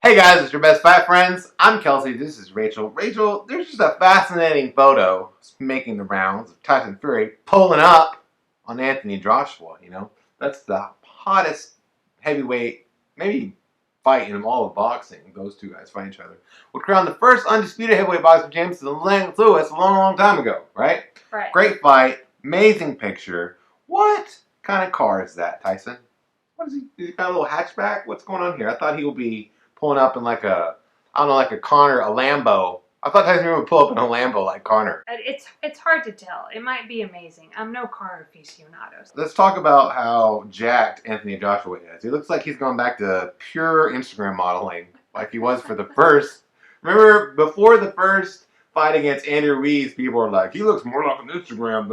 Hey guys, it's your best fight friends. I'm Kelsey. This is Rachel. Rachel, there's just a fascinating photo making the rounds of Tyson Fury pulling up on Anthony Joshua. You know, that's the hottest heavyweight, maybe fight in all of boxing. Those two guys fight each other. Would crown the first undisputed heavyweight boxing champion since Lennox Lewis a long, long time ago, right? Right. Great fight, amazing picture. What kind of car is that, Tyson? What is he? Is he got a little hatchback? What's going on here? I thought he would be pulling up in like a, I don't know, like a Connor, a Lambo. I thought Tyson Fury would pull up in a Lambo like Connor. It's hard to tell. It might be amazing. I'm no car aficionado. Let's talk about how jacked Anthony Joshua is. He looks like he's gone back to pure Instagram modeling, like he was for the first. Remember, before the first fight against Andrew Ruiz, people were like, he looks more like an Instagram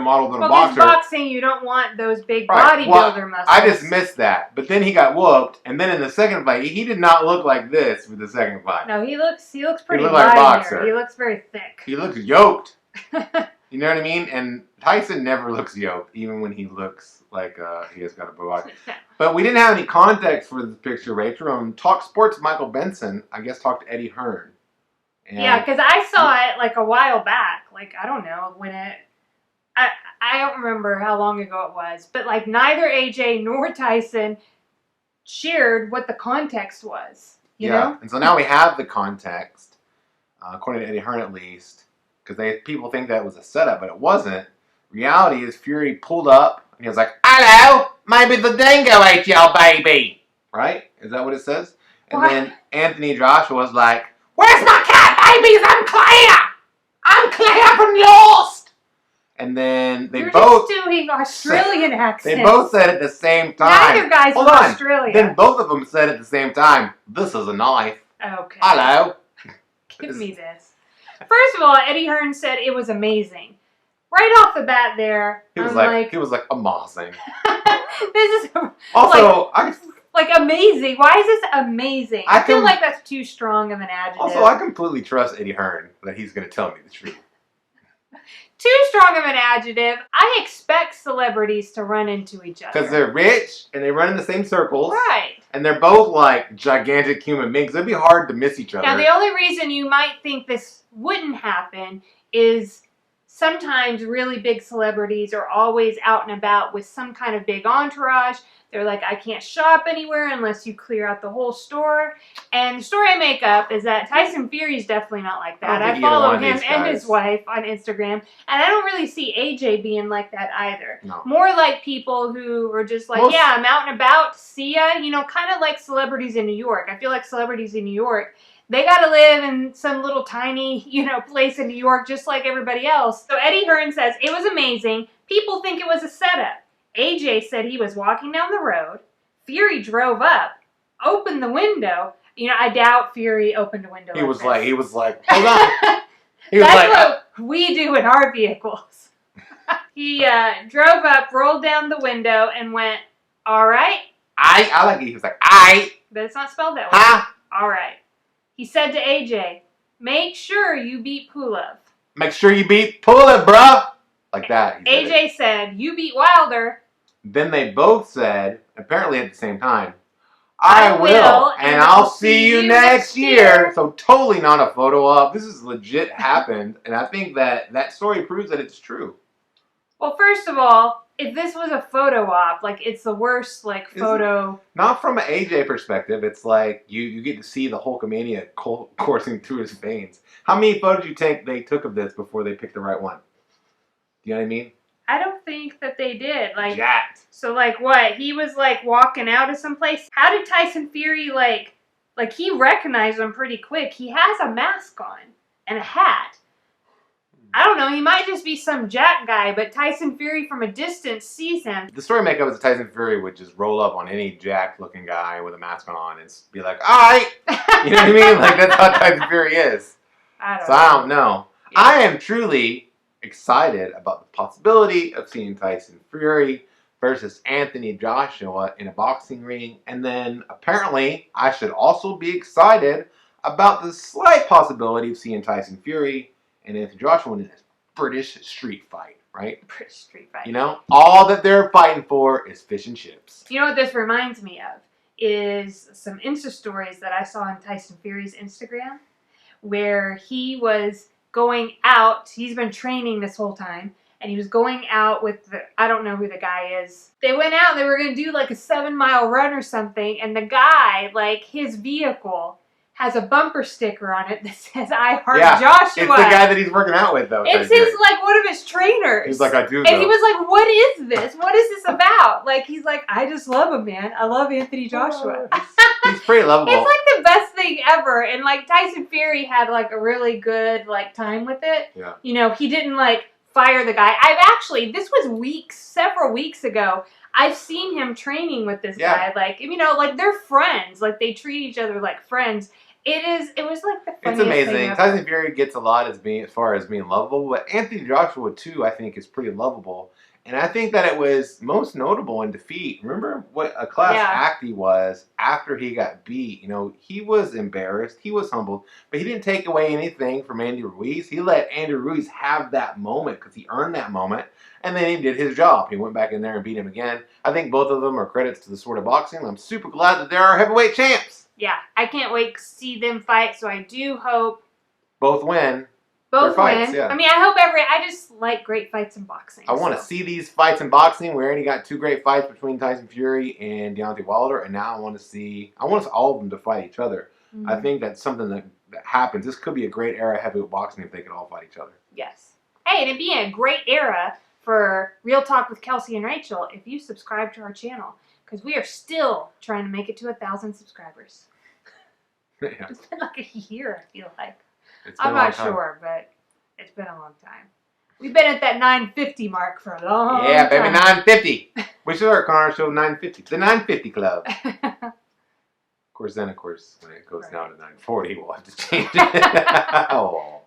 model than a boxer. Well, boxing, you don't want those big Right. bodybuilder muscles. I just missed that. But then he got whooped, and then in the second fight, he did not look like this for the second fight. No, he looks pretty looked like a boxer. He looks very thick. He looks yoked. You know what I mean? And Tyson never looks yoked, even when he looks like he has got a body. But we didn't have any context for this picture, Rachel. Talk Sports' Michael Benson, I guess, talked to Eddie Hearn. And yeah, because I saw it like a while back. Like, I don't know when it... I don't remember how long ago it was. But, like, neither AJ nor Tyson shared what the context was. You know? And so now we have the context, according to Eddie Hearn at least, because people think that was a setup, but it wasn't. Reality is Fury pulled up, and he was like, hello, maybe the dingo ate your baby. Right? Is that what it says? And then Anthony Joshua was like, where's my cat babies? I'm clear! I'm clear from Lost! And then they You're both... just doing Australian accents. They both said at the same time. Neither guy's from Australia. Then both of them said at the same time, this is a knife. Okay. Hello. Give me this. First of all, Eddie Hearn said it was amazing. Right off the bat there, he was like amazing. This is also like amazing. Why is this amazing? I feel like that's too strong of an adjective. Also, I completely trust Eddie Hearn that he's going to tell me the truth. Too strong of an adjective. I expect celebrities to run into each other. Because they're rich and they run in the same circles. Right. And they're both like gigantic human beings. It'd be hard to miss each other. Now, the only reason you might think this wouldn't happen is sometimes really big celebrities are always out and about with some kind of big entourage. They're like, I can't shop anywhere unless you clear out the whole store. And the story I make up is that Tyson Fury is definitely not like that. I follow him and his wife on Instagram. And I don't really see AJ being like that either. No. More like people who are just like, yeah, I'm out and about. See ya. You know, kind of like celebrities in New York. I feel like celebrities in New York, they got to live in some little tiny, place in New York just like everybody else. So Eddie Hearn says, it was amazing. People think it was a setup. AJ said he was walking down the road. Fury drove up, opened the window. I doubt Fury opened a window. He was like, hold on. That's what we do in our vehicles. He drove up, rolled down the window, and went, all right. I like it. He was like, I. But it's not spelled that way. Huh? All right. He said to AJ, make sure you beat Pulev. Make sure you beat Pulev, bruh. Like that. AJ said, you beat Wilder. Then they both said, apparently at the same time, I will, and I'll see you next year. So totally not a photo op. This is legit happened. And I think that story proves that it's true. Well, first of all, if this was a photo op, it's the worst, photo. Not from an AJ perspective. It's like you get to see the Hulkamania coursing through his veins. How many photos do you think they took of this before they picked the right one? Do you know what I mean? I don't think that they did. Jacked. So, what? He was, walking out of someplace? How did Tyson Fury, he recognized him pretty quick. He has a mask on and a hat. I don't know. He might just be some jack guy, but Tyson Fury from a distance sees him. The story makeup is that Tyson Fury would just roll up on any jacked-looking guy with a mask on and be like, all right. You know what I mean? That's how Tyson Fury is. I don't know. Yeah. I am truly excited about the possibility of seeing Tyson Fury versus Anthony Joshua in a boxing ring. And then apparently I should also be excited about the slight possibility of seeing Tyson Fury and Anthony Joshua in a British street fight. right? British street fight. You know, all that they're fighting for is fish and chips. You know what this reminds me of is some Insta stories that I saw on Tyson Fury's Instagram, where he was going out. He's been training this whole time, and he was going out with I don't know who the guy is. They went out. They were going to do like a 7-mile run or something, and the guy, like his vehicle, has a bumper sticker on it that says "I Heart Joshua." It's the guy that he's working out with, though. It's his like one of his trainers. He's like, I do. And he was like, "What is this? What is this about?" Like he's like, "I just love him, man. I love Anthony Joshua." He's pretty lovable. It's like the best thing ever. And like Tyson Fury had like a really good like time with it. Yeah. You know, he didn't like fire the guy. This was several weeks ago. I've seen him training with this guy. Like, you know, like they're friends. Like they treat each other like friends. It was like the funniest It's amazing. thing ever. Tyson Fury gets a lot as far as being lovable, but Anthony Joshua too, I think, is pretty lovable. And I think that it was most notable in defeat. Remember what a class act he was after he got beat. You know, he was embarrassed, he was humbled, but he didn't take away anything from Andy Ruiz. He let Andy Ruiz have that moment because he earned that moment, and then he did his job. He went back in there and beat him again. I think both of them are credits to the sport of boxing. I'm super glad that they're our heavyweight champs. Yeah, I can't wait to see them fight, so I do hope both win. Both fights, win. yeah. I mean, I just like great fights in boxing. I want to see these fights in boxing. We already got 2 great fights between Tyson Fury and Deontay Wilder, and now I want to see all of them to fight each other. Mm-hmm. I think that's something that happens. This could be a great era of heavyweight boxing if they could all fight each other. Yes. Hey, and it'd be a great era for Real Talk with Kelsey and Rachel if you subscribe to our channel, because we are still trying to make it to 1,000 subscribers. Yeah. It's been like a year, I feel like. I'm not sure, but it's been a long time. We've been at that 950 mark for a long time. Yeah, baby, 950. We should start calling our show 950. The 950 Club. Of course, when it goes down to 940, we'll have to change it. Oh.